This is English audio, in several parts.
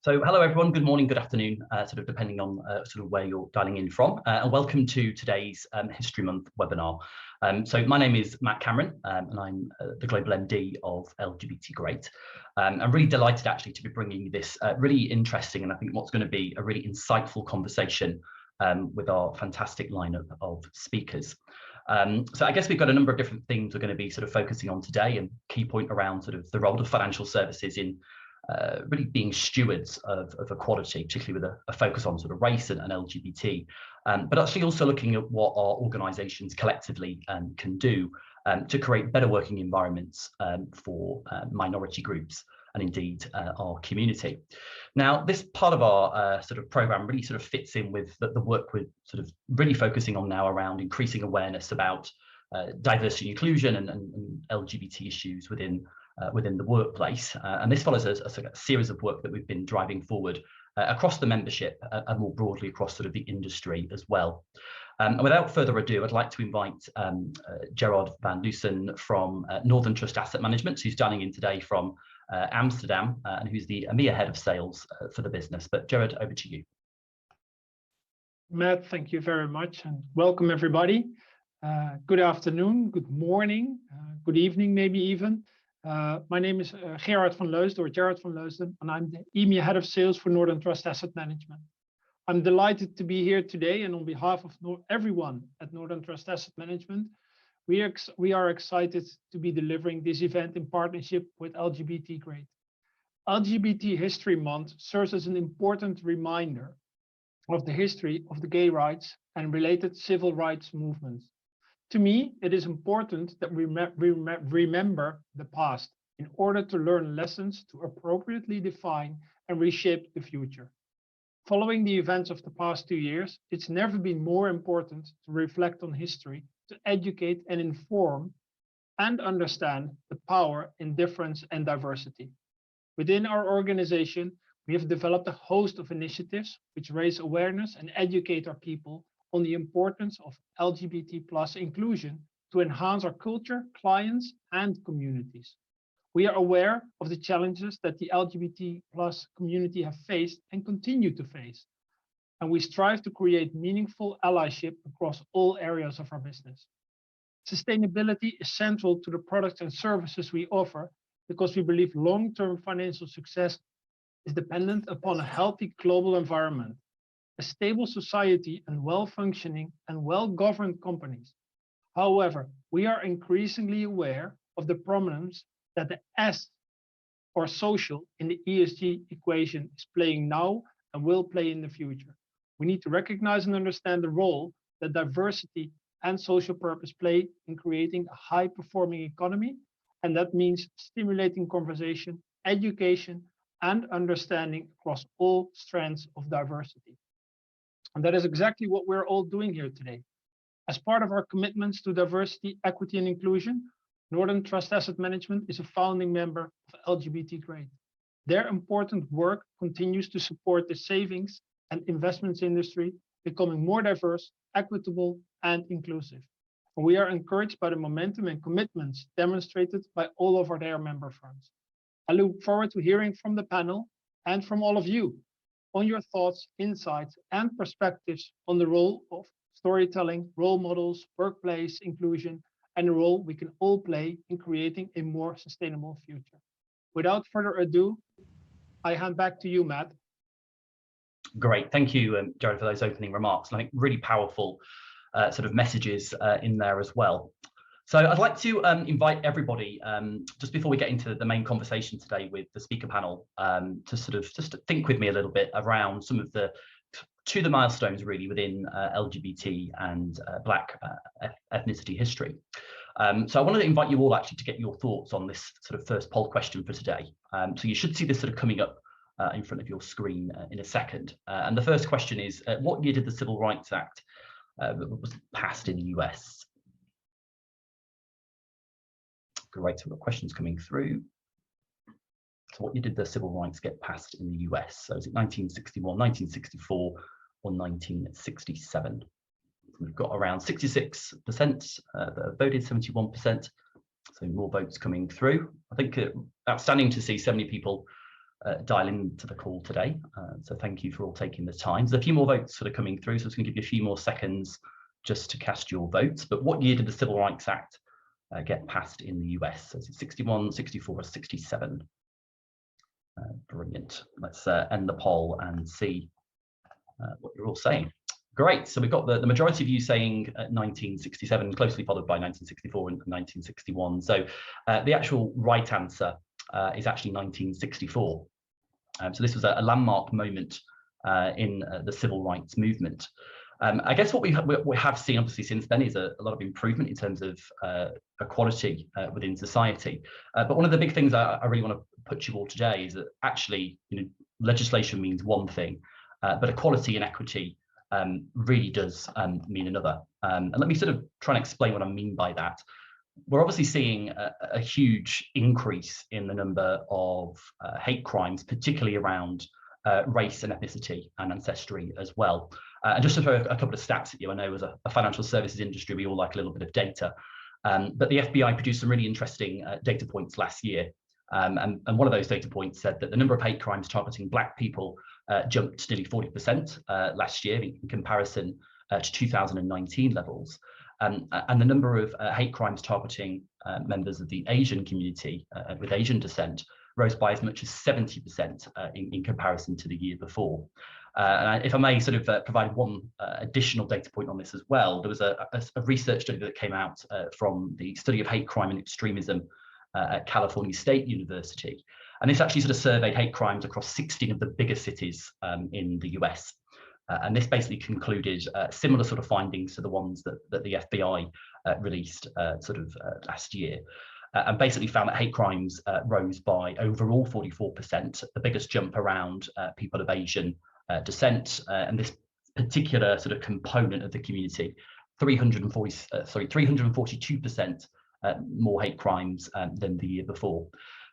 So hello everyone, good morning, good afternoon, sort of depending on sort of where you're dialing in from, and welcome to today's History Month webinar. So my name is Matt Cameron, and I'm the Global MD of Lgbt Great. I'm really delighted actually to be bringing this really interesting and I think what's going to be a really insightful conversation with our fantastic lineup of speakers. So I guess we've got a number of different things we're going to be sort of focusing on today, and key point around sort of the role of financial services in really being stewards of equality, particularly with a focus on sort of race and LGBT, but actually also looking at what our organisations collectively can do to create better working environments for minority groups and indeed our community. Now, this part of our sort of programme really sort of fits in with the work we're sort of really focusing on now around increasing awareness about diversity and inclusion and LGBT issues within the workplace, and this follows a series of work that we've been driving forward across the membership and more broadly across sort of the industry as well. And without further ado, I'd like to invite Gerard van Loosen from Northern Trust Asset Management, who's dialing in today from Amsterdam, and who's the EMEA Head of Sales for the business. But Gerard, over to you. Matt, thank you very much, and welcome everybody. Good afternoon, good morning, good evening maybe even. My name is Gerard van Leusden, or Gerard van Leusden, and I'm the EMEA Head of Sales for Northern Trust Asset Management. I'm delighted to be here today, and on behalf of everyone at Northern Trust Asset Management, we are excited to be delivering this event in partnership with Lgbt Great. LGBT History Month serves as an important reminder of the history of the gay rights and related civil rights movements. To me, it is important that we remember the past in order to learn lessons to appropriately define and reshape the future. Following the events of the past 2 years, it's never been more important to reflect on history, to educate and inform and understand the power in difference and diversity. Within our organization, we have developed a host of initiatives which raise awareness and educate our people on the importance of LGBT+ inclusion to enhance our culture, clients, and communities. We are aware of the challenges that the LGBT+ community have faced and continue to face, and we strive to create meaningful allyship across all areas of our business. Sustainability is central to the products and services we offer because we believe long-term financial success is dependent upon a healthy global environment, a stable society, and well-functioning and well-governed companies. However, we are increasingly aware of the prominence that the S, or social, in the ESG equation is playing now and will play in the future. We need to recognize and understand the role that diversity and social purpose play in creating a high-performing economy, and that means stimulating conversation, education, and understanding across all strands of diversity. And that is exactly what we're all doing here today. As part of our commitments to diversity, equity, and inclusion, Northern Trust Asset Management is a founding member of Lgbt Great. Their important work continues to support the savings and investments industry becoming more diverse, equitable, and inclusive. And we are encouraged by the momentum and commitments demonstrated by all of their member firms. I look forward to hearing from the panel and from all of you on your thoughts, insights, and perspectives on the role of storytelling, role models, workplace inclusion, and the role we can all play in creating a more sustainable future. Without further ado, I hand back to you, Matt. Great, thank you, Gerard, for those opening remarks. And I think really powerful sort of messages in there as well. So I'd like to invite everybody, just before we get into the main conversation today with the speaker panel, to sort of just think with me a little bit around some of the milestones really within LGBT and Black ethnicity history. So I wanted to invite you all actually to get your thoughts on this sort of first poll question for today. So you should see this sort of coming up in front of your screen in a second. And the first question is, what year did the Civil Rights Act was passed in the US? Great, so we've got questions coming through. So what year did the civil rights get passed in the US? So is it 1961, 1964, or 1967? We've got around 66% that have voted, 71%. So more votes coming through. I think outstanding to see so many people dial into the call today. So thank you for all taking the time. There's a few more votes sort of coming through, so it's going to give you a few more seconds just to cast your votes. But what year did the Civil Rights Act get passed in the US? So is it 61, 64, or 67? Brilliant. Let's end the poll and see what you're all saying. Great, so we've got the majority of you saying 1967, closely followed by 1964 and 1961. So the actual right answer is actually 1964. So this was a landmark moment in the civil rights movement. I guess what we have seen obviously since then is a lot of improvement in terms of equality within society. But one of the big things I really want to put to you all today is that actually, legislation means one thing, but equality and equity really does mean another. And let me sort of try and explain what I mean by that. We're obviously seeing a huge increase in the number of hate crimes, particularly around race and ethnicity and ancestry as well. And just to throw a couple of stats at you, I know as a financial services industry, we all like a little bit of data, but the FBI produced some really interesting data points last year. And one of those data points said that the number of hate crimes targeting Black people jumped to nearly 40% last year in comparison to 2019 levels. And the number of hate crimes targeting members of the Asian community with Asian descent rose by as much as 70% in comparison to the year before. And if I may sort of provide one additional data point on this as well, there was a research study that came out from the study of hate crime and extremism at California State University. And this actually sort of surveyed hate crimes across 16 of the biggest cities in the US. And this basically concluded similar sort of findings to the ones that the FBI released last year. And basically found that hate crimes rose by overall 44%, the biggest jump around people of Asian descent, and this particular sort of component of the community, 342% more hate crimes than the year before.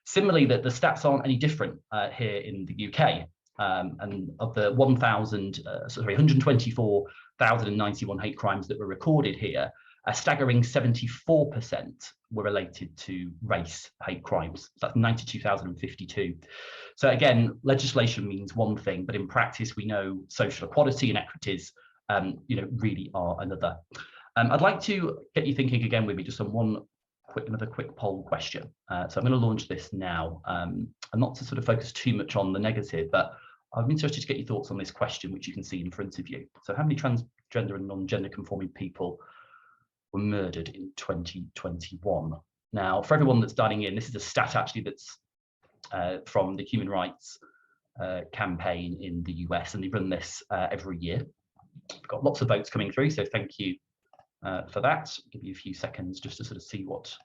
Similarly, the stats aren't any different here in the UK. And of the 124,091 hate crimes that were recorded here, a staggering 74% were related to race hate crimes. So that's 92,052. So again, legislation means one thing, but in practice, we know social equality and equities, really are another. I'd like to get you thinking again with me just on another quick poll question. So I'm going to launch this now, and not to sort of focus too much on the negative, but I'm interested to get your thoughts on this question, which you can see in front of you. So how many transgender and non-gender conforming people were murdered in 2021? Now, for everyone that's dialing in, this is a stat actually that's from the Human Rights Campaign in the US, and they run this every year. We've got lots of votes coming through, so thank you for that. I'll give you a few seconds just to sort of see what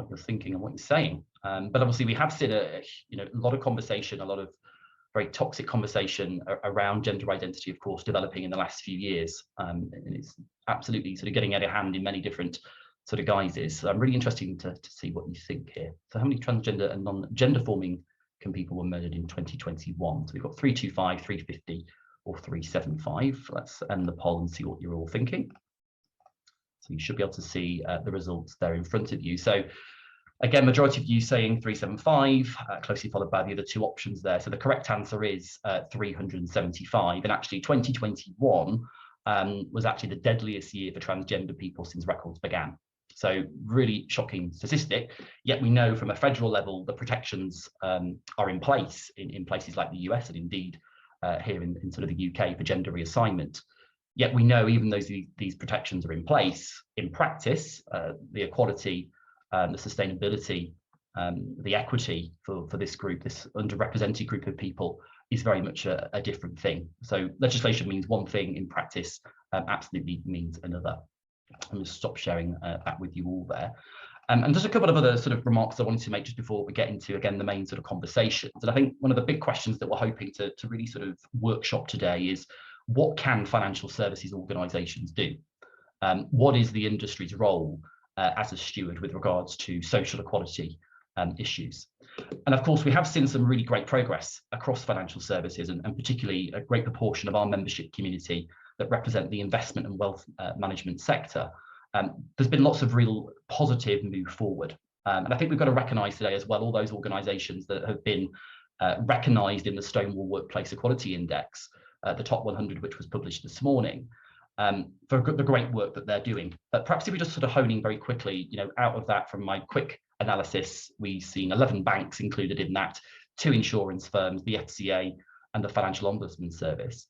you're thinking and what you're saying. But obviously we have seen a lot of conversation, a lot of very toxic conversation around gender identity, of course, developing in the last few years. And it's absolutely sort of getting out of hand in many different sort of guises. So I'm really interested to see what you think here. So how many transgender and non-gender forming people were murdered in 2021? So we've got 325, 350, or 375. Let's end the poll and see what you're all thinking. So you should be able to see the results there in front of you. So again, majority of you saying 375, closely followed by the other two options there. So the correct answer is 375. And actually 2021 was actually the deadliest year for transgender people since records began. So really shocking statistic, yet we know from a federal level, the protections are in place in places like the US and indeed here in sort of the UK for gender reassignment. Yet we know even though these protections are in place, in practice, the equality, the sustainability, the equity for this group, this underrepresented group of people, is very much a different thing. So legislation means one thing, in practice absolutely means another. I'm going to stop sharing that with you all there. And just a couple of other sort of remarks I wanted to make just before we get into, again, the main sort of conversations. And I think one of the big questions that we're hoping to really sort of workshop today is, what can financial services organisations do? What is the industry's role as a steward with regards to social equality issues? And of course, we have seen some really great progress across financial services, and particularly a great proportion of our membership community that represent the investment and wealth management sector. There's been lots of real positive move forward. And I think we've got to recognise today as well all those organisations that have been recognised in the Stonewall Workplace Equality Index, the top 100, which was published this morning, for the great work that they're doing. But perhaps if we just sort of hone in very quickly, out of that, from my quick analysis, we've seen 11 banks included in that, 2 insurance firms, the FCA and the Financial Ombudsman Service,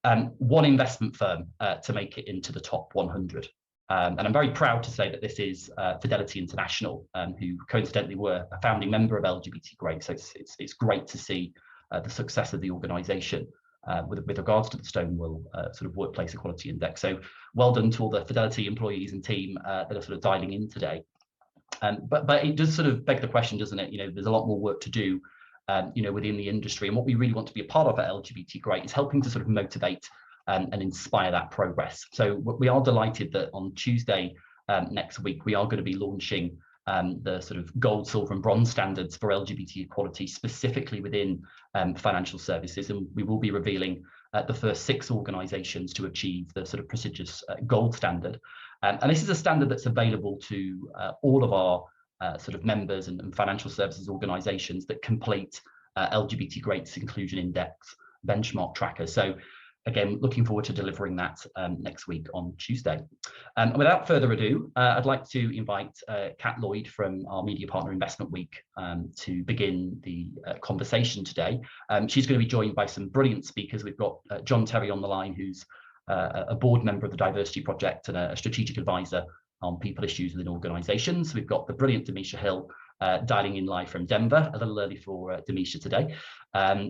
1 investment firm to make it into the top 100. And I'm very proud to say that this is Fidelity International, who coincidentally were a founding member of Lgbt Great. So it's great to see the success of the organisation with regards to the Stonewall sort of Workplace Equality Index. So well done to all the Fidelity employees and team that are sort of dialing in today. But it does sort of beg the question, doesn't it? There's a lot more work to do, within the industry. And what we really want to be a part of at Lgbt Great is helping to sort of motivate and inspire that progress. So we are delighted that on Tuesday next week, we are going to be launching the sort of gold, silver and bronze standards for LGBT equality, specifically within financial services. And we will be revealing the first 6 organisations to achieve the sort of prestigious gold standard. And this is a standard that's available to all of our sort of members and financial services organisations that complete LGBT Great's Inclusion Index benchmark tracker. So again, looking forward to delivering that next week on Tuesday. And without further ado, I'd like to invite Kat Lloyd from our Media Partner Investment Week to begin the conversation today. She's going to be joined by some brilliant speakers. We've got John Terry on the line, who's a board member of the Diversity Project and a strategic advisor on people issues within organisations. We've got the brilliant Demisha Hill dialing in live from Denver, a little early for Demisha today,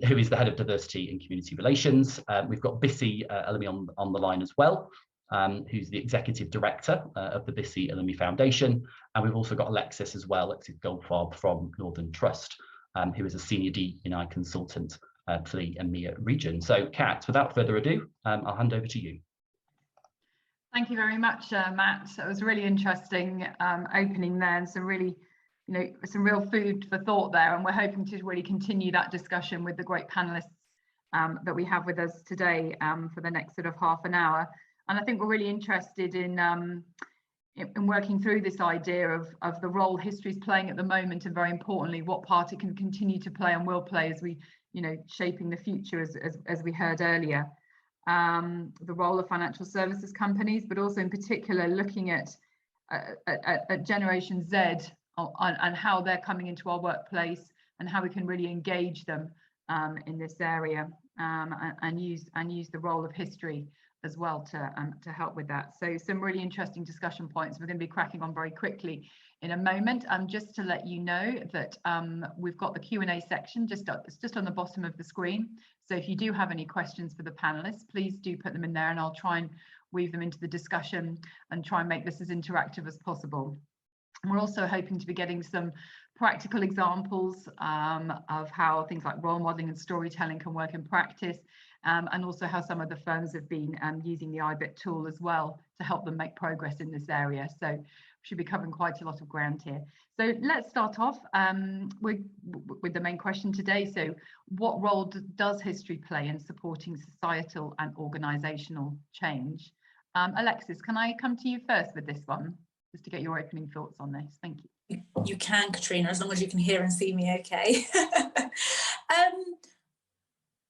who is the head of diversity and community relations. We've got Bissy Elimi on the line as well, who's the executive director of the Bissy Elimi Foundation. And we've also got Alexis as well, Alexis Goldfarb from Northern Trust, who is a senior DE&I consultant for the EMEA region. So Kat, without further ado, I'll hand over to you. Thank you very much, Matt. It was a really interesting opening there, and some really, some real food for thought there. And we're hoping to really continue that discussion with the great panelists that we have with us today for the next sort of half an hour. And I think we're really interested in working through this idea of the role history is playing at the moment, and very importantly, what part it can continue to play and will play as we, shaping the future, as we heard earlier. The role of financial services companies, but also in particular looking at Generation Z and how they're coming into our workplace and how we can really engage them in this area, and use the role of history as well to help with that. So some really interesting discussion points. We're going to be cracking on very quickly in a moment. Just to let you know that we've got the Q&A section just on the bottom of the screen. So if you do have any questions for the panelists, please do put them in there, and I'll try and weave them into the discussion and try and make this as interactive as possible. And we're also hoping to be getting some practical examples of how things like role modeling and storytelling can work in practice, and also how some of the firms have been using the IBIT tool as well to help them make progress in this area. So we should be covering quite a lot of ground here. So let's start off with the main question today. So what role does history play in supporting societal and organisational change? Alexis, can I come to you first with this one, just to get your opening thoughts on this? Thank you. You can, Katrina, as long as you can hear and see me okay.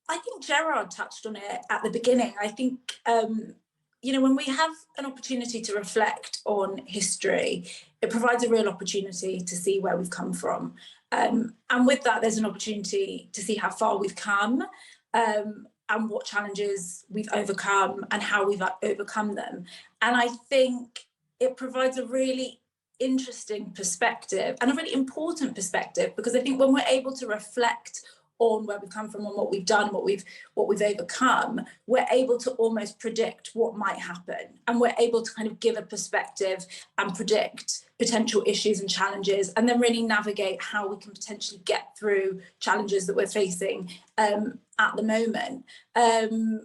I think Gerard touched on it at the beginning. I think, when we have an opportunity to reflect on history, it provides a real opportunity to see where we've come from. And with that, there's an opportunity to see how far we've come, and what challenges we've overcome and how we've overcome them. And I think it provides a really interesting perspective and a really important perspective, because I think when we're able to reflect on where we've come from and what we've done, what we've overcome, we're able to almost predict what might happen, and we're able to kind of give a perspective and predict potential issues and challenges, and then really navigate how we can potentially get through challenges that we're facing at the moment. And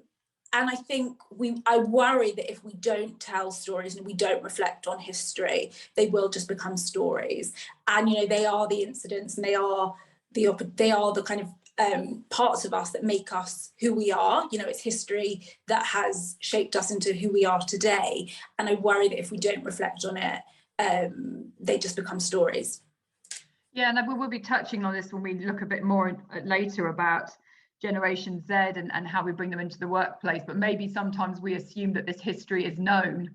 I think I worry that if we don't tell stories and we don't reflect on history, they will just become stories. And they are the incidents, and they are the kind of parts of us that make us who we are. It's history that has shaped us into who we are today. And I worry that if we don't reflect on it, they just become stories. Yeah, and we will be touching on this when we look a bit more later about Generation Z and how we bring them into the workplace. But maybe sometimes we assume that this history is known,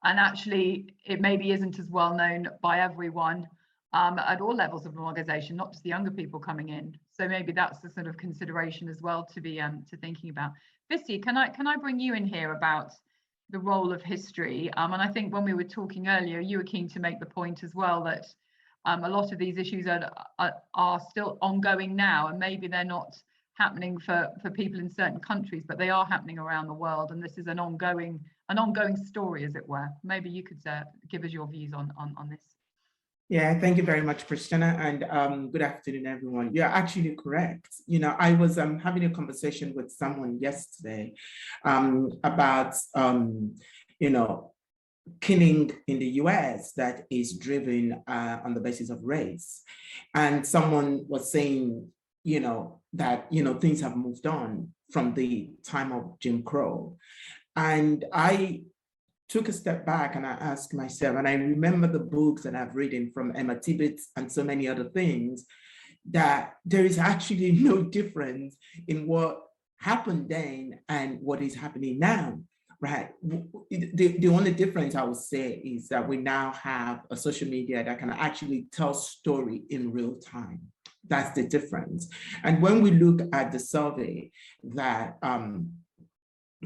and actually it maybe isn't as well known by everyone at all levels of an organization, not just the younger people coming in. So maybe that's the sort of consideration as well to be thinking about. Vissy, can I bring you in here about the role of history? And I think when we were talking earlier, you were keen to make the point as well that a lot of these issues are still ongoing now, and maybe they're not happening for people in certain countries, but they are happening around the world, and this is an ongoing story, as it were. Maybe you could give us your views on this. Yeah, thank you very much, Christina, and good afternoon, everyone. You're actually correct. You know, I was having a conversation with someone yesterday about you know, killing in the US that is driven on the basis of race. And someone was saying, you know, that, you know, things have moved on from the time of Jim Crow. And I took a step back and I asked myself, and I remember the books that I've written from Emma Tibbetts and so many other things, that there is actually no difference in what happened then and what is happening now. Right. The only difference I would say is that we now have a social media that can actually tell story in real time. That's the difference. And when we look at the survey that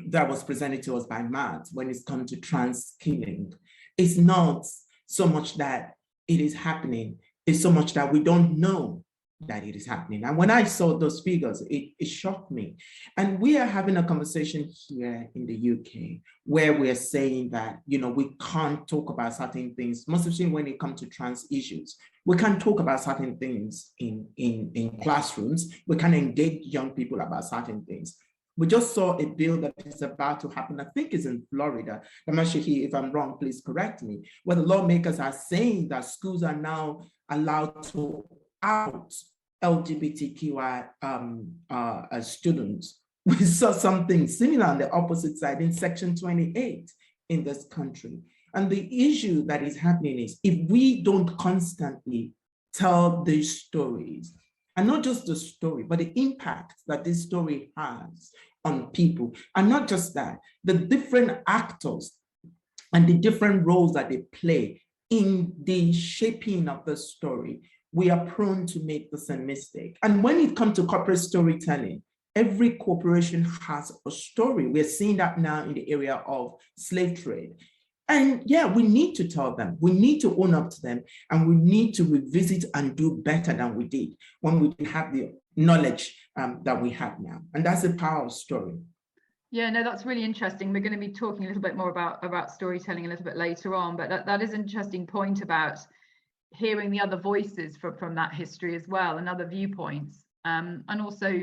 that was presented to us by Matt, when it's come to trans killing, it's not so much that it is happening, it's so much that we don't know that it is happening. And when I saw those figures, it shocked me. And we are having a conversation here in the UK where we're saying that, you know, we can't talk about certain things, most especially when it comes to trans issues. We can't talk about certain things in classrooms. We can't engage young people about certain things. We just saw a bill that is about to happen, I think it's in Florida. Damashihi, if I'm wrong, please correct me, where the lawmakers are saying that schools are now allowed to out LGBTQI students. We saw something similar on the opposite side in Section 28 in this country. And the issue that is happening is if we don't constantly tell these stories, and not just the story, but the impact that this story has on people, and not just that, the different actors and the different roles that they play in the shaping of the story, we are prone to make the same mistake. And when it comes to corporate storytelling, every corporation has a story. We're seeing that now in the area of slave trade. And yeah, we need to tell them, we need to own up to them, and we need to revisit and do better than we did when we didn't have the knowledge that we have now. And that's the power of story. Yeah, no, that's really interesting. We're going to be talking a little bit more about storytelling a little bit later on, but that is an interesting point about hearing the other voices from that history as well, and other viewpoints, and also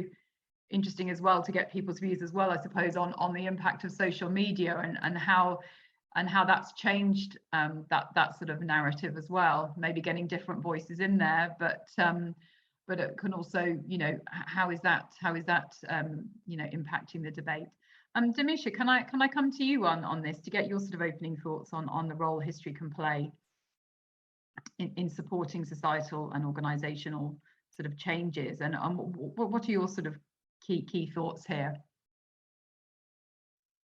interesting as well to get people's views as well, I suppose, on the impact of social media and how that's changed that sort of narrative as well. Maybe getting different voices in there, but it can also, you know, how is that you know, impacting the debate? Demisha, can I come to you on this to get your sort of opening thoughts on the role history can play in supporting societal and organizational sort of changes, and what are your sort of key thoughts here?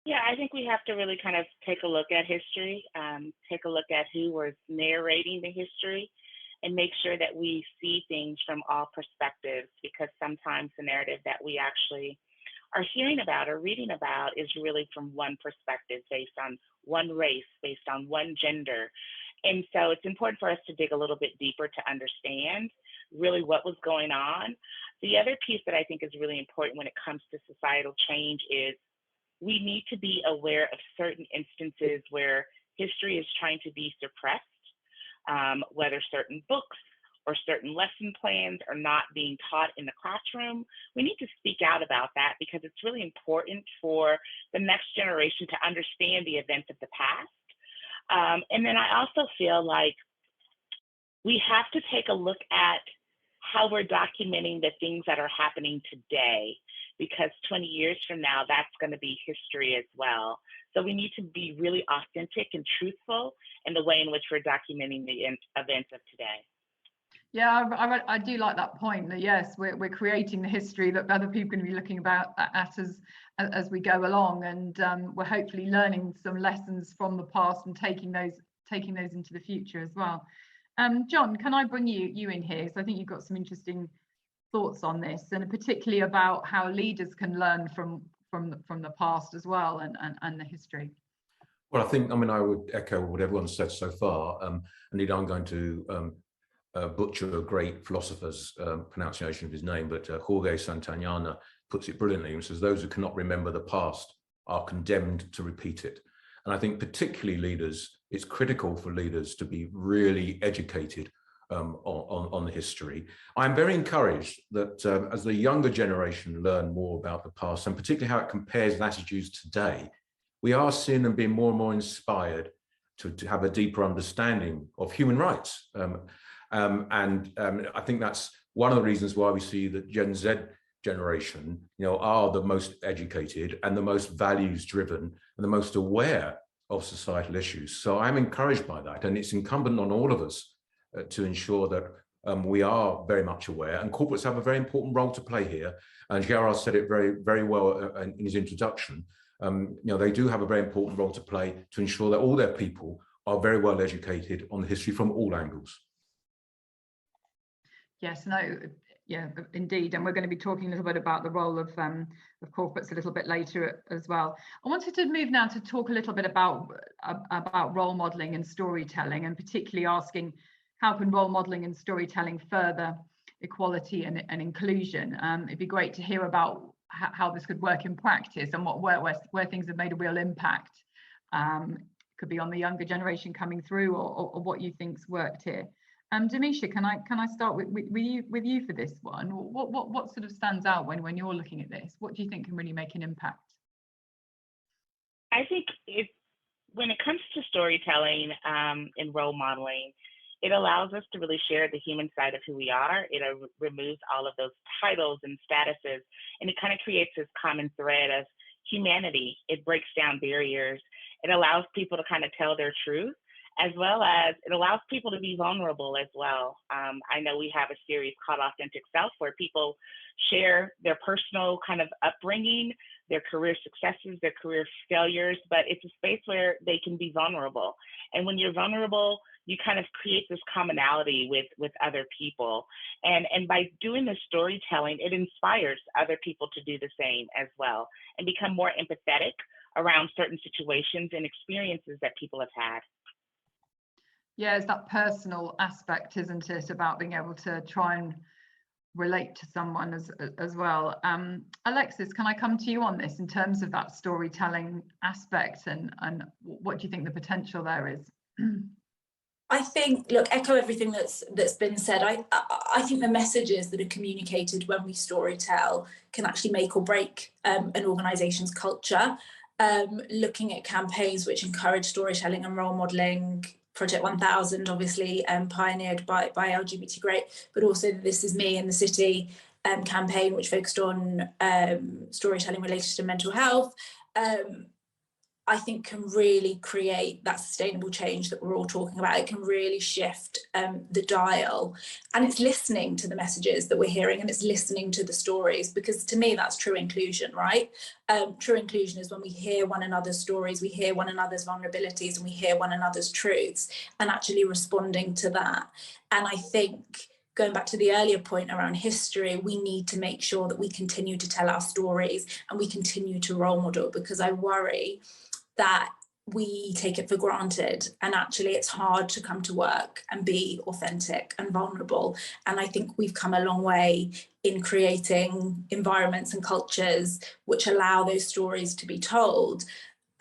Yeah, I think we have to really kind of take a look at history, take a look at who was narrating the history, and make sure that we see things from all perspectives, because sometimes the narrative that we actually are hearing about or reading about is really from one perspective, based on one race, based on one gender. And so it's important for us to dig a little bit deeper to understand really what was going on. The other piece that I think is really important when it comes to societal change is we need to be aware of certain instances where history is trying to be suppressed, whether certain books or certain lesson plans are not being taught in the classroom. We need to speak out about that, because it's really important for the next generation to understand the events of the past. And then I also feel like we have to take a look at how we're documenting the things that are happening today, because 20 years from now, that's going to be history as well. So we need to be really authentic and truthful in the way in which we're documenting the events of today. Yeah, I do like that point that yes, we're creating the history that other people can be looking about at as we go along, and we're hopefully learning some lessons from the past and taking those into the future as well. John, can I bring you in here? So I think you've got some interesting thoughts on this, and particularly about how leaders can learn from the past as well, and the history. Well, I mean, I would echo what everyone's said so far. Indeed, I'm going to butcher a great philosopher's pronunciation of his name, but Jorge Santayana puts it brilliantly. He says, those who cannot remember the past are condemned to repeat it. And I think particularly leaders, it's critical for leaders to be really educated on the history. I'm very encouraged that as the younger generation learn more about the past, and particularly how it compares with attitudes today, we are seeing them being more and more inspired to have a deeper understanding of human rights. I think that's one of the reasons why we see that Gen Z generation, are the most educated and the most values driven and the most aware of societal issues. So I'm encouraged by that, and it's incumbent on all of us to ensure that we are very much aware, and corporates have a very important role to play here. And Gerard said it very, very well in his introduction. They do have a very important role to play to ensure that all their people are very well educated on the history from all angles. Yes, no, yeah, indeed. And we're going to be talking a little bit about the role of corporates a little bit later as well. I wanted to move now to talk a little bit about role modeling and storytelling, and particularly asking how can role modeling and storytelling further equality and inclusion. It'd be great to hear about how this could work in practice, and where things have made a real impact. Could be on the younger generation coming through, or what you think's worked here. Demisha, can I start with you for this one? What sort of stands out when you're looking at this? What do you think can really make an impact? I think when it comes to storytelling and role modeling, it allows us to really share the human side of who we are. It removes all of those titles and statuses, and it kind of creates this common thread of humanity. It breaks down barriers. It allows people to kind of tell their truth, as well as it allows people to be vulnerable as well. I know we have a series called Authentic Self, where people share their personal kind of upbringing, their career successes, their career failures, but it's a space where they can be vulnerable. And when you're vulnerable, you kind of create this commonality with other people. And by doing the storytelling, it inspires other people to do the same as well and become more empathetic around certain situations and experiences that people have had. Yeah, it's that personal aspect, isn't it, about being able to try and relate to someone as well. Alexis, can I come to you on this in terms of that storytelling aspect, and what do you think the potential there is? I think, look, echo everything that's been said. I think the messages that are communicated when we storytell can actually make or break an organisation's culture. Looking at campaigns which encourage storytelling and role modelling, Project 1000, obviously pioneered by LGBT Great, but also This Is Me in the City campaign, which focused on storytelling related to mental health, I think can really create that sustainable change that we're all talking about. It can really shift the dial, and it's listening to the messages that we're hearing, and it's listening to the stories, because to me that's true inclusion, right? True inclusion is when we hear one another's stories, we hear one another's vulnerabilities, and we hear one another's truths, and actually responding to that. And I think, going back to the earlier point around history, we need to make sure that we continue to tell our stories and we continue to role model, because I worry that we take it for granted, and actually it's hard to come to work and be authentic and vulnerable. And I think we've come a long way in creating environments and cultures which allow those stories to be told.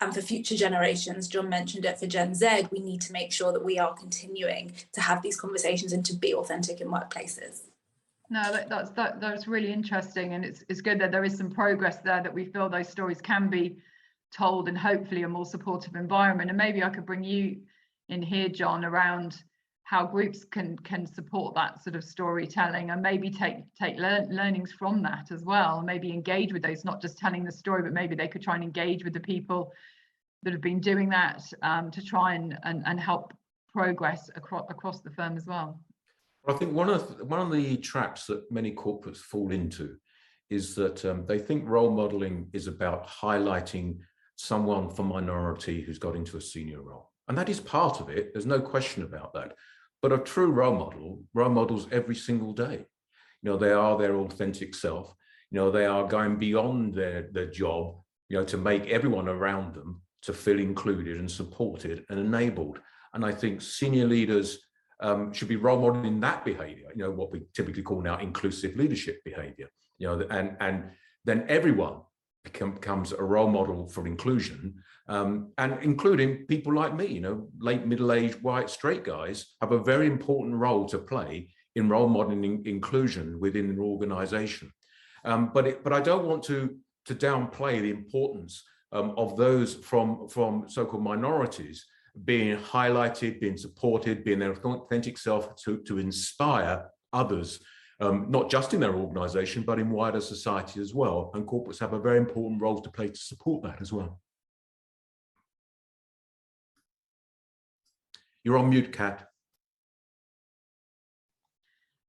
And for future generations, John mentioned it, for Gen Z, we need to make sure that we are continuing to have these conversations and to be authentic in workplaces. No, that's really interesting, and it's good that there is some progress there, that we feel those stories can be told in hopefully a more supportive environment. And maybe I could bring you in here, John, around how groups can support that sort of storytelling, and maybe take learnings from that as well, maybe engage with those, not just telling the story, but maybe they could try and engage with the people that have been doing that to try and help progress across the firm as well. I think one of the traps that many corporates fall into is that they think role modeling is about highlighting someone from minority who's got into a senior role. And that is part of it. There's no question about that. But a true role models every single day. You know, they are their authentic self. You know, they are going beyond their job, you know, to make everyone around them to feel included and supported and enabled. And I think senior leaders should be role modeling that behavior, you know, what we typically call now inclusive leadership behavior, you know, and then everyone becomes a role model for inclusion, and including people like me, you know, late middle-aged white straight guys have a very important role to play in role modeling inclusion within an organization. But I don't want to downplay the importance of those from so-called minorities being highlighted, being supported, being their authentic self to inspire others, not just in their organization, but in wider society as well. And corporates have a very important role to play to support that as well. You're on mute, Kat.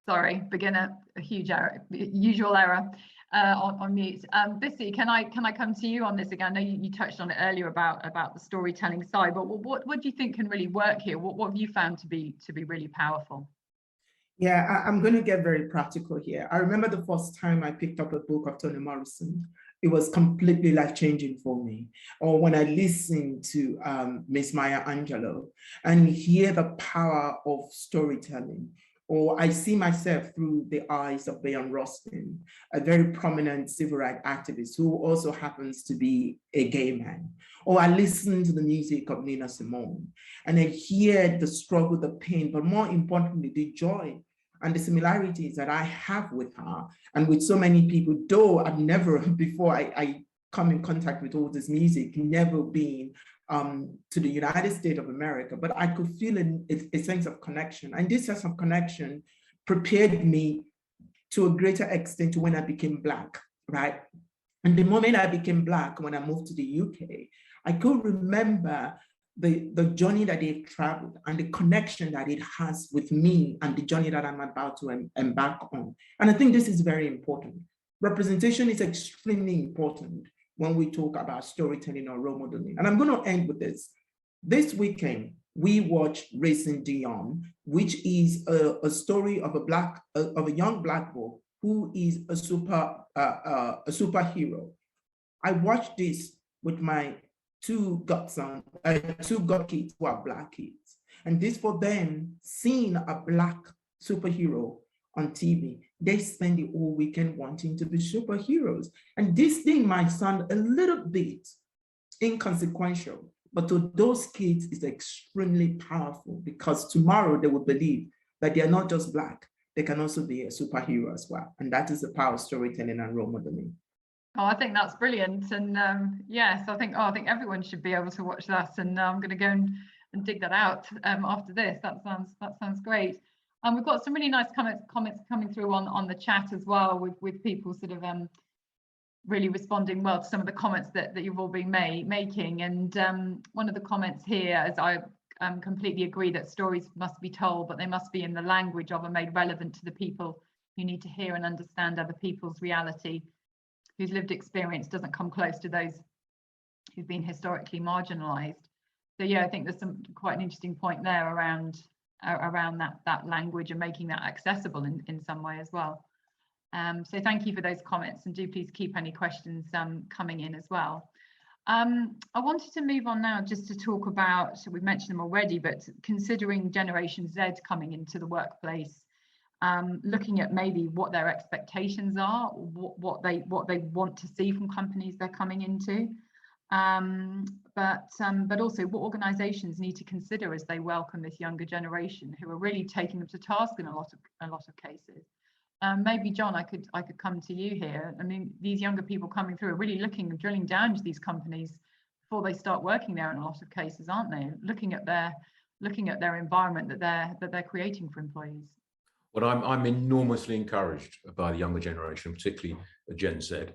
Sorry, beginner, a huge error, usual error on mute. Bissy, can I come to you on this again? I know you touched on it earlier about the storytelling side, but what do you think can really work here? What have you found to be really powerful? Yeah, I'm going to get very practical here. I remember the first time I picked up a book of Toni Morrison. It was completely life-changing for me. Or when I listened to Miss Maya Angelou and hear the power of storytelling. Or I see myself through the eyes of Bayard Rustin, a very prominent civil rights activist who also happens to be a gay man. Or I listen to the music of Nina Simone and I hear the struggle, the pain, but more importantly, the joy and the similarities that I have with her and with so many people, though I've never, before I come in contact with all this music, never been to the United States of America, but I could feel a sense of connection. And this sense of connection prepared me to a greater extent to when I became Black, right? And the moment I became Black, when I moved to the UK, I could remember the journey that they've traveled and the connection that it has with me and the journey that I'm about to embark on. And I think this is very important. Representation is extremely important when we talk about storytelling or role modeling. And I'm going to end with this. This weekend, we watched Racing Dion, which is a story of a young Black boy who is a superhero. I watched this with my two godkids who are Black kids. And this for them, seeing a Black superhero on TV, they spend the whole weekend wanting to be superheroes. And this thing might sound a little bit inconsequential, but to those kids it's extremely powerful because tomorrow they will believe that they are not just Black, they can also be a superhero as well. And that is the power of storytelling and role modeling. Oh, I think that's brilliant. And yes, I think everyone should be able to watch that. And I'm going to go and dig that out after this. That sounds great. And we've got some really nice comments coming through on the chat as well, with people sort of really responding well to some of the comments that you've all been making. And one of the comments here is I completely agree that stories must be told, but they must be in the language of and made relevant to the people who need to hear and understand other people's reality, whose lived experience doesn't come close to those who've been historically marginalized. So yeah, I think there's quite an interesting point there around that language and making that accessible in some way as well. So thank you for those comments, and do please keep any questions coming in as well. I wanted to move on now just to talk about, so we've mentioned them already, but considering Generation Z coming into the workplace, looking at maybe what their expectations are, what they want to see from companies they're coming into, but also what organisations need to consider as they welcome this younger generation who are really taking them to task in a lot of cases. Maybe John, I could come to you here. I mean, these younger people coming through are really drilling down into these companies before they start working there in a lot of cases, aren't they? Looking at their environment that they're creating for employees. Well, I'm enormously encouraged by the younger generation, particularly Gen Z.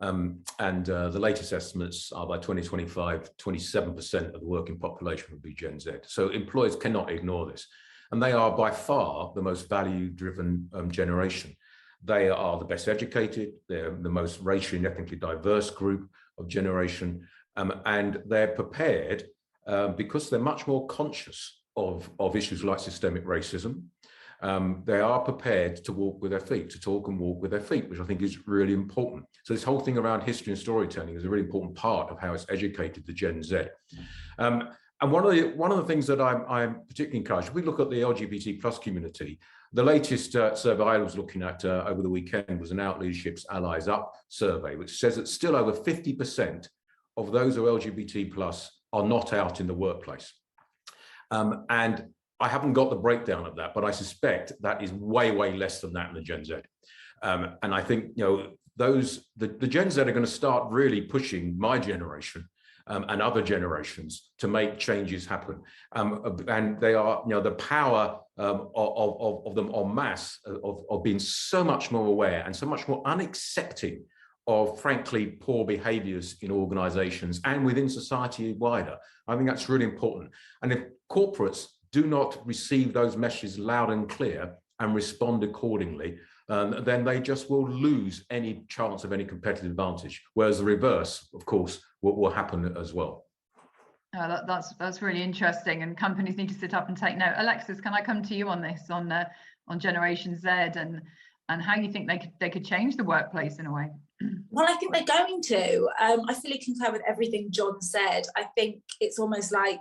And the latest estimates are by 2025, 27% of the working population will be Gen Z. So employers cannot ignore this. And they are by far the most value-driven generation. They are the best educated, they're the most racially and ethnically diverse group of generation, and they're prepared because they're much more conscious of issues like systemic racism. They are prepared to walk with their feet, to talk and walk with their feet, which I think is really important. So this whole thing around history and storytelling is a really important part of how it's educated the Gen Z. And one of the things that I'm particularly encouraged, if we look at the LGBT plus community, the latest survey I was looking at over the weekend was an Out Leadership's Allies Up survey, which says that still over 50% of those who are LGBT plus are not out in the workplace. And I haven't got the breakdown of that, but I suspect that is way, way less than that in the Gen Z. And I think, the Gen Z are going to start really pushing my generation and other generations to make changes happen. And they are, the power of them en masse, of being so much more aware and so much more unaccepting of, frankly, poor behaviors in organizations and within society wider. I think that's really important. And if corporates do not receive those messages loud and clear and respond accordingly, then they just will lose any chance of any competitive advantage. Whereas the reverse, of course, will happen as well. That's really interesting, and companies need to sit up and take note. Alexis, can I come to you on this, on Generation Z, and how you think they could change the workplace in a way? Well, I think they're going to. I fully concur with everything John said. I think it's almost like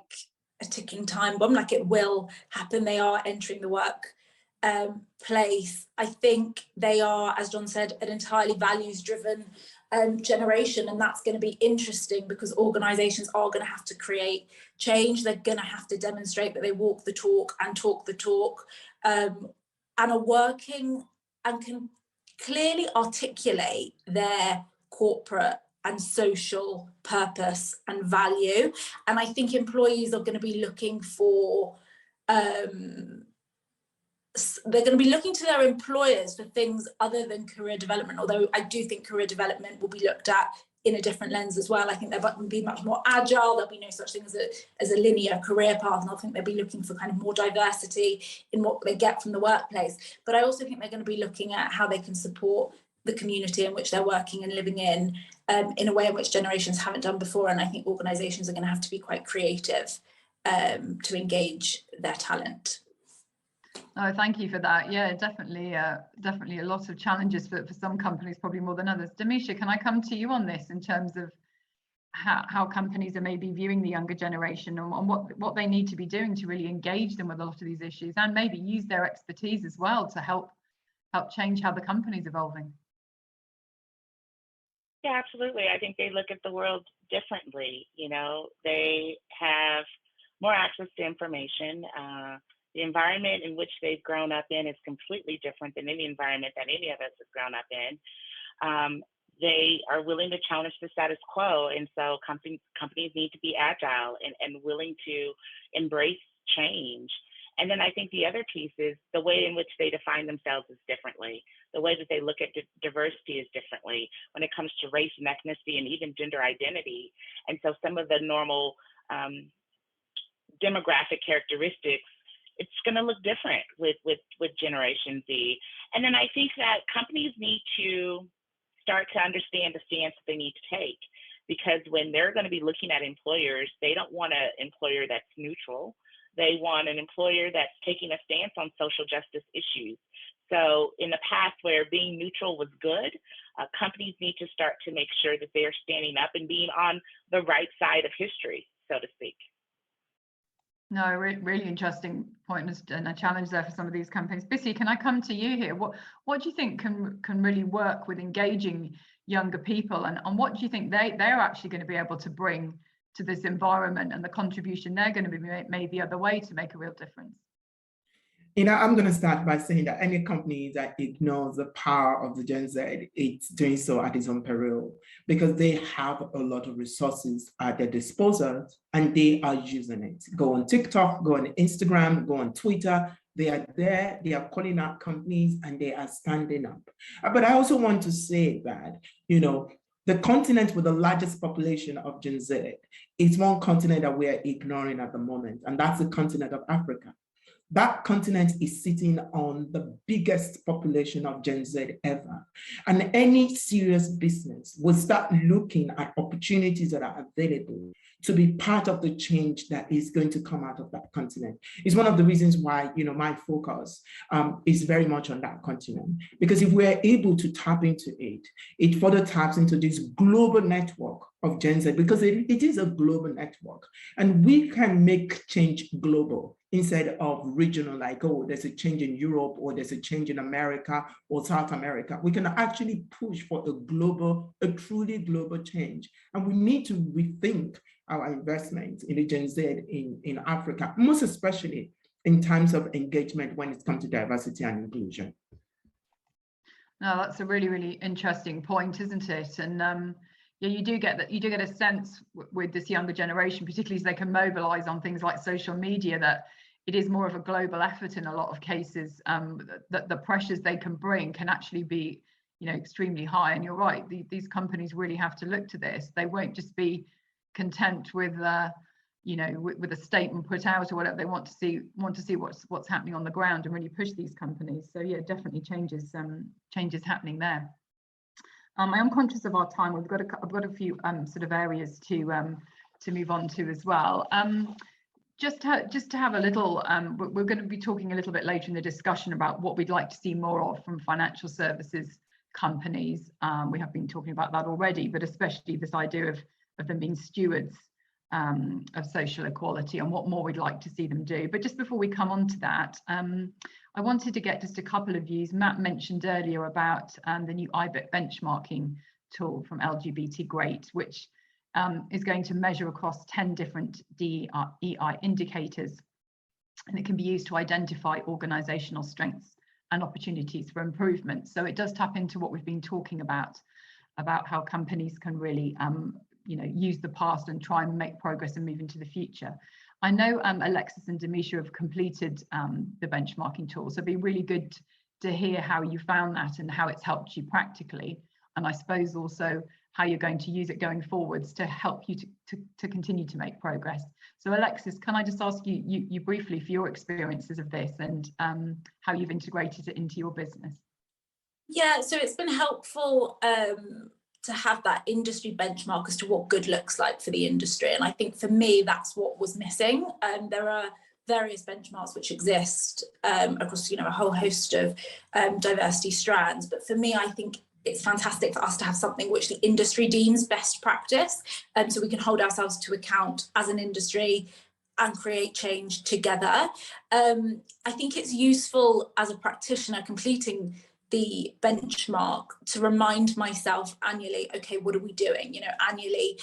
a ticking time bomb, like it will happen. They are entering the work place. I think they are, as John said, an entirely values-driven generation, and that's going to be interesting because organisations are going to have to create change. They're going to have to demonstrate that they walk the talk and talk the talk, and are working and can clearly articulate their corporate and social purpose and value. And I think employees are going to be looking for they're going to be looking to their employers for things other than career development, although I do think career development will be looked at in a different lens as well. I think they'll be much more agile. There'll be no such thing as a linear career path, and I think they'll be looking for kind of more diversity in what they get from the workplace. But I also think they're going to be looking at how they can support the community in which they're working and living in a way in which generations haven't done before. And I think organisations are going to have to be quite creative to engage their talent. Oh, thank you for that. Yeah, definitely a lot of challenges for some companies, probably more than others. Demisha, can I come to you on this in terms of how companies are maybe viewing the younger generation and what they need to be doing to really engage them with a lot of these issues, and maybe use their expertise as well to help change how the company's evolving? Yeah, absolutely. I think they look at the world differently. They have more access to information. The environment in which they've grown up in is completely different than any environment that any of us have grown up in. They are willing to challenge the status quo. And so companies need to be agile and willing to embrace change. And then I think the other piece is the way in which they define themselves is differently. The way that they look at diversity is differently when it comes to race and ethnicity and even gender identity. And so some of the normal demographic characteristics, it's going to look different with Generation Z. And then I think that companies need to start to understand the stance that they need to take, because when they're going to be looking at employers, they don't want an employer that's neutral. They want an employer that's taking a stance on social justice issues. So in the past, where being neutral was good, companies need to start to make sure that they are standing up and being on the right side of history, so to speak. No, really interesting point and a challenge there for some of these companies. Bissy, can I come to you here? What do you think can really work with engaging younger people, and what do you think they're actually going to be able to bring to this environment, and the contribution they're going to be made the other way to make a real difference? I'm going to start by saying that any company that ignores the power of the Gen Z, it's doing so at its own peril, because they have a lot of resources at their disposal and they are using it. Go on TikTok, go on Instagram, go on Twitter. They are there, they are calling out companies and they are standing up. But I also want to say that, the continent with the largest population of Gen Z is one continent that we are ignoring at the moment, and that's the continent of Africa. That continent is sitting on the biggest population of Gen Z ever. And any serious business will start looking at opportunities that are available to be part of the change that is going to come out of that continent. It's one of the reasons why, my focus is very much on that continent, because if we're able to tap into it, it further taps into this global network of Gen Z, because it is a global network, and we can make change global instead of regional, like, oh, there's a change in Europe, or there's a change in America or South America. We can actually push for a truly global change. And we need to rethink our investment in the Gen Z in Africa, most especially in terms of engagement when it comes to diversity and inclusion. No, that's a really, really interesting point, isn't it? And yeah, you do get a sense with this younger generation, particularly as they can mobilize on things like social media, that it is more of a global effort in a lot of cases, that the pressures they can bring can actually be, extremely high. And you're right, these companies really have to look to this. They won't just be content with with a statement put out or whatever. They want to see what's happening on the ground and really push these companies. So yeah, definitely changes happening there. I am conscious of our time. I've got a few sort of areas to move on to as well. Just to have a little, we're going to be talking a little bit later in the discussion about what we'd like to see more of from financial services companies. We have been talking about that already, but especially this idea of them being stewards of social equality and what more we'd like to see them do. But just before we come on to that, I wanted to get just a couple of views. Matt mentioned earlier about the new IBIT benchmarking tool from Lgbt Great, which is going to measure across 10 different DEI indicators, and it can be used to identify organizational strengths and opportunities for improvement. So it does tap into what we've been talking about how companies can really use the past and try and make progress and move into the future. I know Alexis and Demisha have completed the benchmarking tool, so it'd be really good to hear how you found that and how it's helped you practically, and I suppose also how you're going to use it going forwards to help you to continue to make progress. So Alexis, can I just ask you briefly for your experiences of this and how you've integrated it into your business? Yeah, so it's been helpful to have that industry benchmark as to what good looks like for the industry. And I think for me, that's what was missing. There are various benchmarks which exist across a whole host of diversity strands. But for me, I think it's fantastic for us to have something which the industry deems best practice, so we can hold ourselves to account as an industry and create change together. I think it's useful as a practitioner completing the benchmark to remind myself annually, okay, what are we doing? Annually,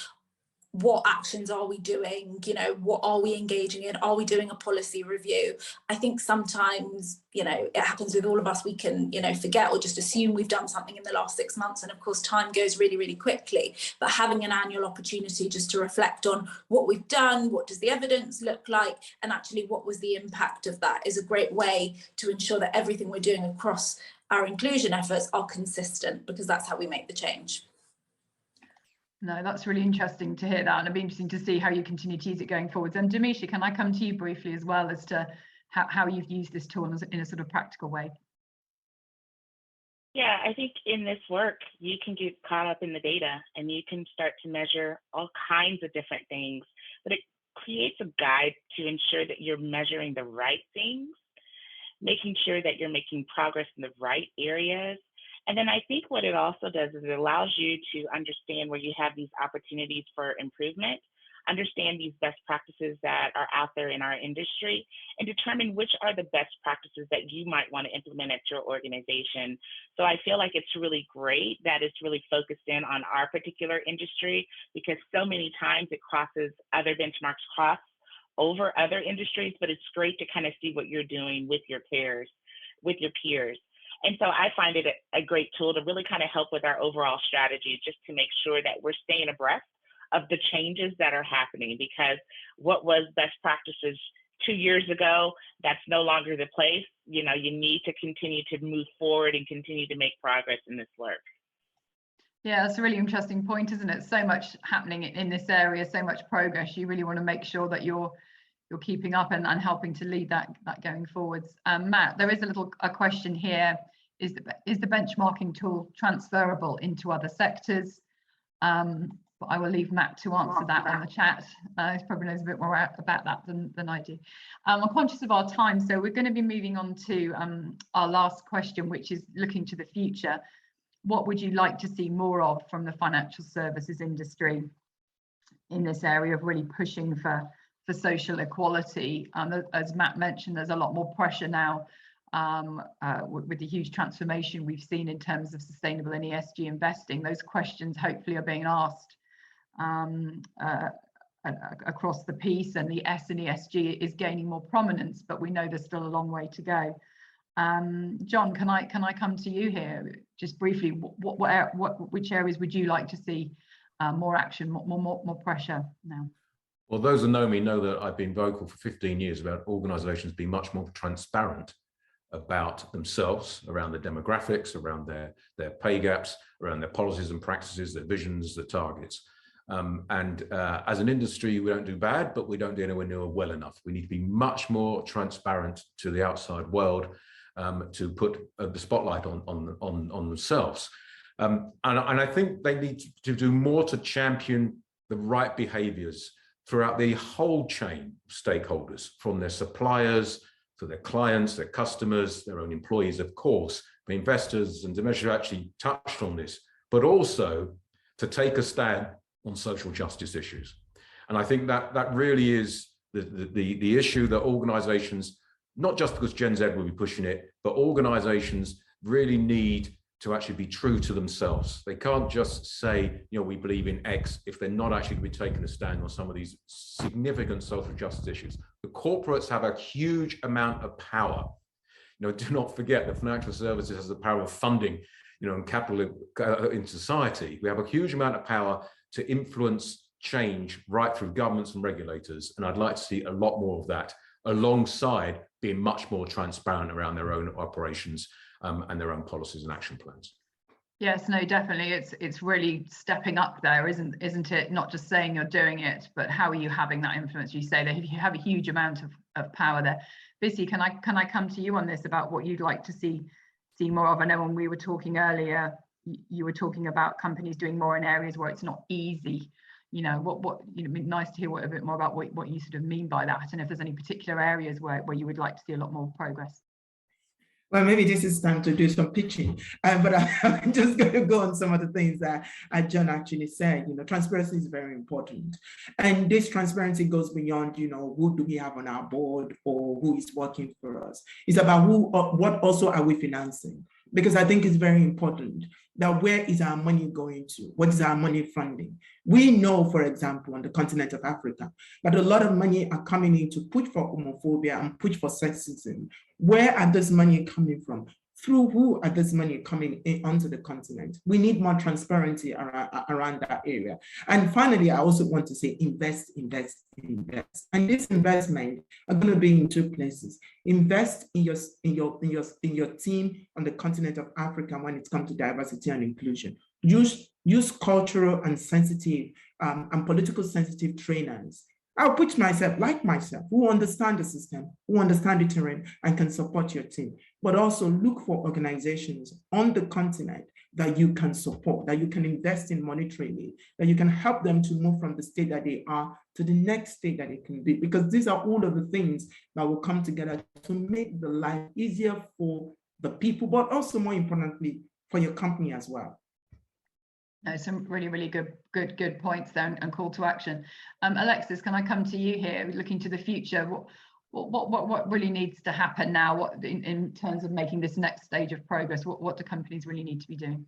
what actions are we doing? What are we engaging in? Are we doing a policy review? I think sometimes, it happens with all of us. We can, forget or just assume we've done something in the last 6 months. And of course, time goes really, really quickly. But having an annual opportunity just to reflect on what we've done, what does the evidence look like, and actually what was the impact of that is a great way to ensure that everything we're doing across our inclusion efforts are consistent, because that's how we make the change. No, that's really interesting to hear that, and it'd be interesting to see how you continue to use it going forwards. And Demisha, can I come to you briefly as well as to how you've used this tool in a sort of practical way? Yeah, I think in this work, you can get caught up in the data and you can start to measure all kinds of different things, but it creates a guide to ensure that you're measuring the right things, making sure that you're making progress in the right areas. And then I think what it also does is it allows you to understand where you have these opportunities for improvement, understand these best practices that are out there in our industry, and determine which are the best practices that you might want to implement at your organization. So I feel like it's really great that it's really focused in on our particular industry, because so many times it crosses other benchmarks, cross over other industries, but it's great to kind of see what you're doing with your peers. And so I find it a great tool to really kind of help with our overall strategy, just to make sure that we're staying abreast of the changes that are happening, because what was best practices 2 years ago, that's no longer the place. You need to continue to move forward and continue to make progress in this work. Yeah, that's a really interesting point, isn't it? So much happening in this area, so much progress. You really want to make sure that you're keeping up and helping to lead that going forwards. Matt, there is a question here. Is the benchmarking tool transferable into other sectors? But I will leave Matt to answer that on the chat. He probably knows a bit more about that than I do. I'm conscious of our time, so we're going to be moving on to our last question, which is looking to the future. What would you like to see more of from the financial services industry in this area of really pushing for social equality? As Matt mentioned, there's a lot more pressure now with the huge transformation we've seen in terms of sustainable and ESG investing. Those questions hopefully are being asked across the piece, and the S in ESG is gaining more prominence, but we know there's still a long way to go. John, can I come to you here just briefly? Which areas would you like to see more action, more pressure now? Well, those who know me know that I've been vocal for 15 years about organisations being much more transparent about themselves, around their demographics, around their pay gaps, around their policies and practices, their visions, their targets. As an industry, we don't do bad, but we don't do anywhere near well enough. We need to be much more transparent to the outside world, to put the spotlight on themselves. And I think they need to do more to champion the right behaviours throughout the whole chain of stakeholders, from their suppliers to their clients, their customers, their own employees, of course, the investors, and Demetria actually touched on this, but also to take a stand on social justice issues. And I think that really is the issue that organisations, not just because Gen Z will be pushing it, but organisations really need to actually be true to themselves. They can't just say, we believe in X if they're not actually going to be taking a stand on some of these significant social justice issues. The corporates have a huge amount of power. Do not forget that financial services has the power of funding, and capital in society. We have a huge amount of power to influence change right through governments and regulators. And I'd like to see a lot more of that, alongside being much more transparent around their own operations and their own policies and action plans. Yes, no, definitely. It's really stepping up there, isn't it? Not just saying you're doing it, but how are you having that influence? You say that you have a huge amount of power there. Bissy, can I come to you on this about what you'd like to see more of? I know when we were talking earlier, you were talking about companies doing more in areas where it's not easy. It'd be nice to hear a bit more about what you sort of mean by that, and if there's any particular areas where you would like to see a lot more progress. Well, maybe this is time to do some pitching, but I'm just going to go on some of the things that John actually said. Transparency is very important. And this transparency goes beyond, who do we have on our board or who is working for us. It's about what also are we financing? Because I think it's very important that where is our money going to? What is our money funding? We know, for example, on the continent of Africa, that a lot of money are coming in to push for homophobia and push for sexism. Where are this money coming from? Through who are this money coming in onto the continent? We need more transparency around that area. And finally, I also want to say invest. And this investment are going to be in two places. Invest in your team on the continent of Africa when it comes to diversity and inclusion. Use cultural and sensitive and political sensitive trainers. I'll put myself, who understand the system, who understand the terrain and can support your team, but also look for organizations on the continent that you can support, that you can invest in monetarily, that you can help them to move from the state that they are to the next state that it can be, because these are all of the things that will come together to make the life easier for the people, but also more importantly, for your company as well. No, some really, really good points there and call to action. Alexis, can I come to you here, looking to the future? What really needs to happen now? What in terms of making this next stage of progress? What do companies really need to be doing?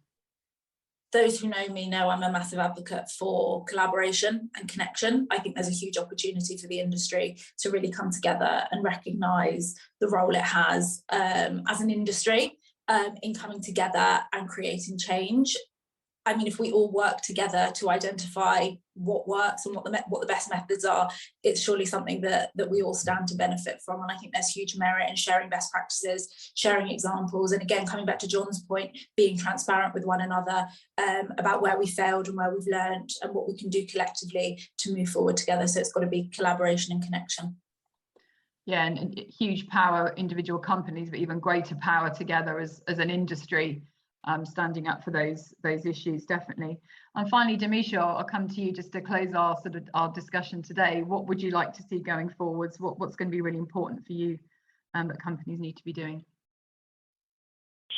Those who know me know I'm a massive advocate for collaboration and connection. I think there's a huge opportunity for the industry to really come together and recognise the role it has as an industry in coming together and creating change. I mean, if we all work together to identify what works and what the best methods are, it's surely something that we all stand to benefit from. And I think there's huge merit in sharing best practices, sharing examples, and again, coming back to John's point, being transparent with one another about where we failed and where we've learned and what we can do collectively to move forward together. So it's got to be collaboration and connection. Yeah, and huge power individual companies, but even greater power together as an industry, standing up for those issues, definitely. And finally, Demisha, I'll come to you just to close our discussion today. What would you like to see going forwards? What's going to be really important for you that companies need to be doing?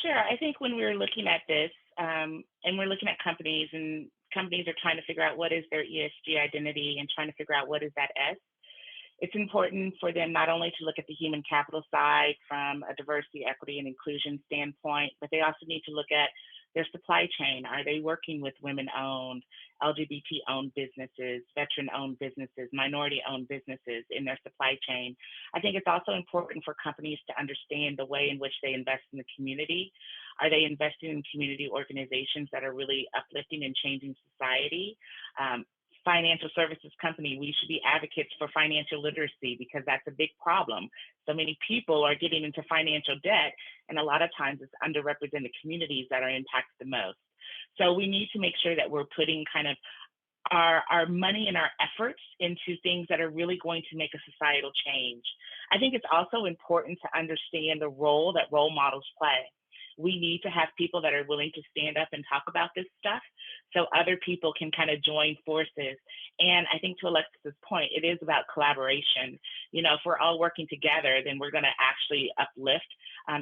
Sure. I think when we're looking at this, and we're looking at companies, and companies are trying to figure out what is their ESG identity and trying to figure out what is that S, it's important for them not only to look at the human capital side from a diversity, equity, and inclusion standpoint, but they also need to look at their supply chain. Are they working with women-owned, LGBT-owned businesses, veteran-owned businesses, minority-owned businesses in their supply chain? I think it's also important for companies to understand the way in which they invest in the community. Are they investing in community organizations that are really uplifting and changing society? Financial services company, we should be advocates for financial literacy because that's a big problem. So many people are getting into financial debt, and a lot of times it's underrepresented communities that are impacted the most. So we need to make sure that we're putting kind of our money and our efforts into things that are really going to make a societal change. I think it's also important to understand the role that role models play. We need to have people that are willing to stand up and talk about this stuff so other people can kind of join forces. And I think to Alexis's point, it is about collaboration. You know, if we're all working together, then we're going to actually uplift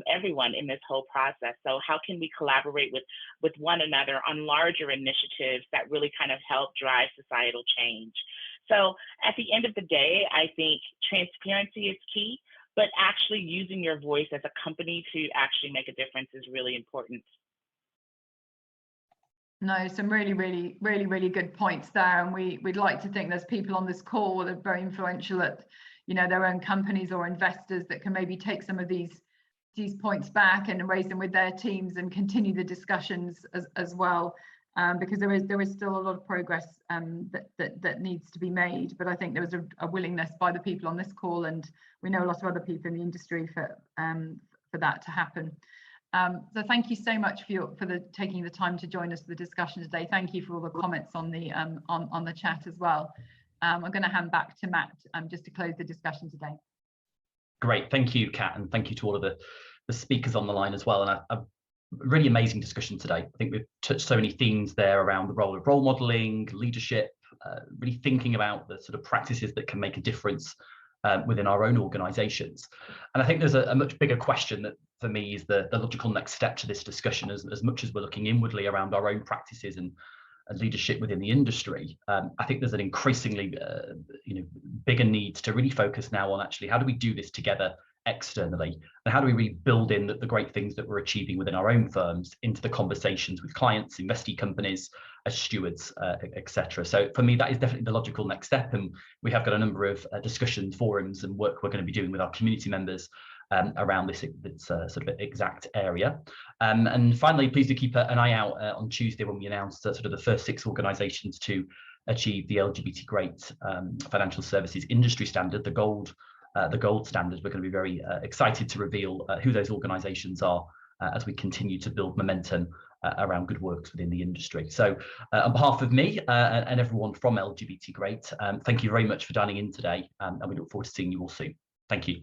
everyone in this whole process. So how can we collaborate with one another on larger initiatives that really kind of help drive societal change? So at the end of the day, I think transparency is key, but actually using your voice as a company to actually make a difference is really important. No, some really good points there. And we'd like to think there's people on this call that are very influential at, you know, their own companies or investors that can maybe take some of these points back and raise them with their teams and continue the discussions as well. Because there is still a lot of progress that needs to be made, but I think there was a willingness by the people on this call, and we know a lot of other people in the industry for that to happen. So thank you so much for taking the time to join us for the discussion today. Thank you for all the comments on the chat as well. I'm going to hand back to Matt just to close the discussion today. Great, thank you, Kat, and thank you to all of the speakers on the line as well. And I've really amazing discussion today. I think we've touched so many themes there around the role of role modeling, leadership, really thinking about the sort of practices that can make a difference within our own organizations. And I think there's a much bigger question that for me is the logical next step to this discussion, as much as we're looking inwardly around our own practices and leadership within the industry. I think there's an increasingly bigger need to really focus now on actually how do we do this together externally, and how do we really build in the great things that we're achieving within our own firms into the conversations with clients, investee companies, as stewards, etc. So for me, that is definitely the logical next step, and we have got a number of discussion forums and work we're going to be doing with our community members around this sort of exact area. And finally, please do keep an eye out on Tuesday when we announce sort of the first 6 organizations to achieve the LGBT Great Financial Services Industry Standard, the gold standard. We're going to be very excited to reveal who those organizations are as we continue to build momentum around good works within the industry. So on behalf of me and everyone from LGBT Great, thank you very much for dialing in today, and we look forward to seeing you all soon. Thank you.